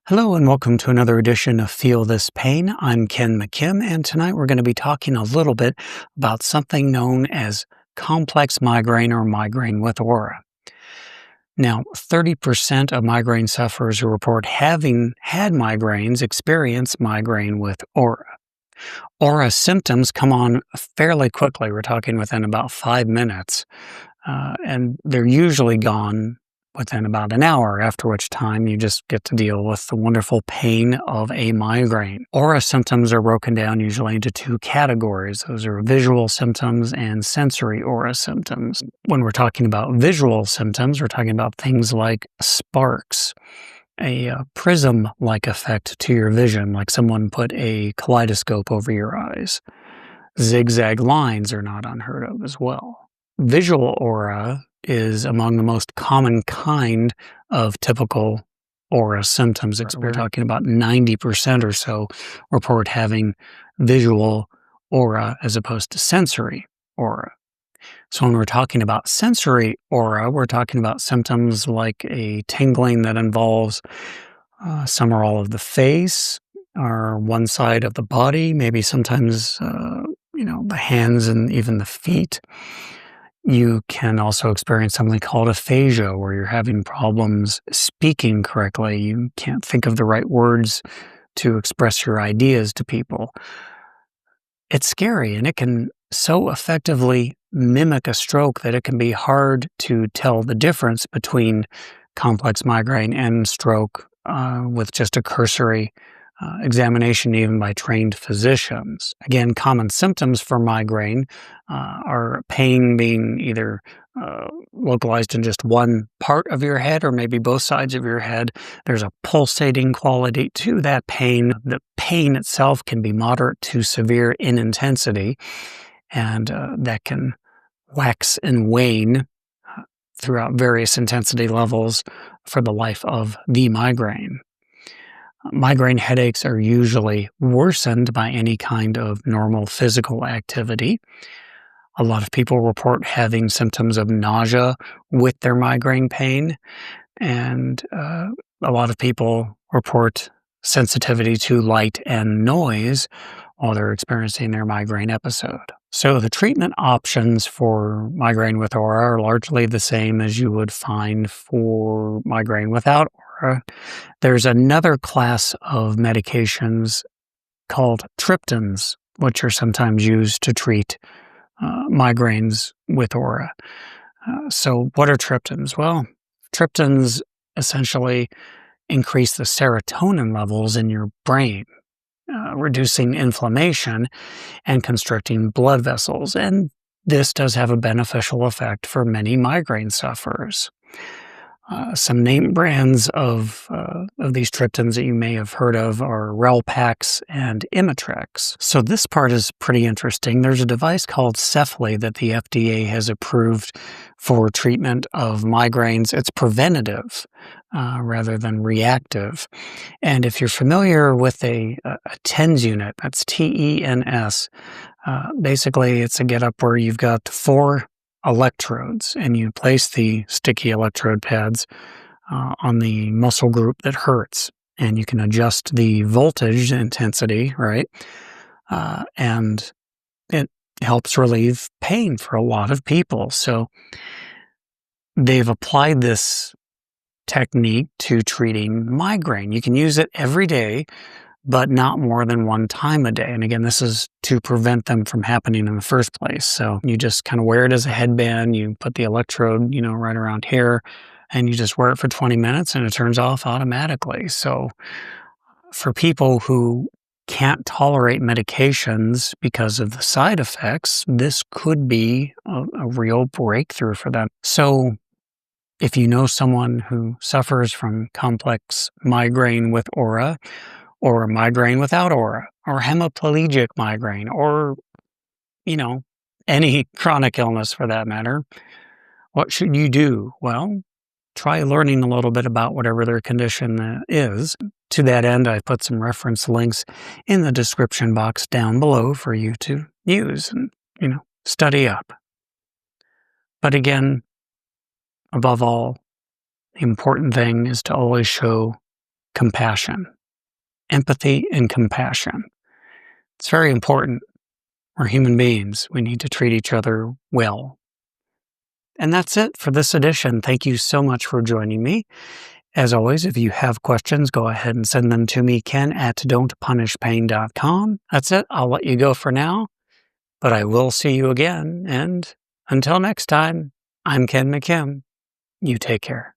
Hello and welcome to another edition of Feel This Pain. I'm Ken McKim, and tonight we're going to be talking a little bit about something known as complex migraine or migraine with aura. Now, 30% of migraine sufferers who report having had migraines experience migraine with aura. Aura symptoms come on fairly quickly. We're talking within about 5 minutes, and they're usually gone within about an hour, after which time you just get to deal with the wonderful pain of a migraine. Aura symptoms are broken down usually into two categories. Those are visual symptoms and sensory aura symptoms. When we're talking about visual symptoms, we're talking about things like sparks, a prism-like effect to your vision, like someone put a kaleidoscope over your eyes. Zigzag lines are not unheard of as well. Visual aura is among the most common kind of typical aura symptoms. We're talking about 90% or so report having visual aura as opposed to sensory aura. So when we're talking about sensory aura, we're talking about symptoms like a tingling that involves some or all of the face or one side of the body, maybe sometimes, the hands and even the feet. You can also experience something called aphasia, where you're having problems speaking correctly. You can't think of the right words to express your ideas to people. It's scary, and it can so effectively mimic a stroke that it can be hard to tell the difference between complex migraine and stroke with just a cursory examination, even by trained physicians. Again, common symptoms for migraine are pain being either localized in just one part of your head or maybe both sides of your head. There's a pulsating quality to that pain. The pain itself can be moderate to severe in intensity, and that can wax and wane throughout various intensity levels for the life of the migraine. Migraine headaches are usually worsened by any kind of normal physical activity. A lot of people report having symptoms of nausea with their migraine pain, and a lot of people report sensitivity to light and noise while they're experiencing their migraine episode. So the treatment options for migraine with aura are largely the same as you would find for migraine without aura. There's another class of medications called triptans, which are sometimes used to treat migraines with aura. So what are triptans? Well, triptans essentially increase the serotonin levels in your brain, reducing inflammation and constricting blood vessels. And this does have a beneficial effect for many migraine sufferers. Some name brands of these triptans that you may have heard of are Relpax and Imitrex. So this part is pretty interesting. There's a device called Cefaly that the FDA has approved for treatment of migraines. It's preventative rather than reactive. And if you're familiar with a TENS unit, that's TENS, basically it's a getup where you've got 4 electrodes, and you place the sticky electrode pads on the muscle group that hurts, and you can adjust the voltage intensity, right? And it helps relieve pain for a lot of people. So they've applied this technique to treating migraine. You can use it every day, but not more than one time a day. And again, this is to prevent them from happening in the first place. So you just kind of wear it as a headband, you put the electrode, right around here, and you just wear it for 20 minutes and it turns off automatically. So for people who can't tolerate medications because of the side effects, this could be a real breakthrough for them. So if you know someone who suffers from complex migraine with aura, or migraine without aura, or hemiplegic migraine, or, any chronic illness for that matter, what should you do? Well, try learning a little bit about whatever their condition is. To that end, I put some reference links in the description box down below for you to use and, study up. But again, above all, the important thing is to always show compassion, empathy and compassion. It's very important. We're human beings. We need to treat each other well. And that's it for this edition. Thank you so much for joining me. As always, if you have questions, go ahead and send them to me, Ken at don'tpunishpain.com. That's it. I'll let you go for now, but I will see you again. And until next time, I'm Ken McKim. You take care.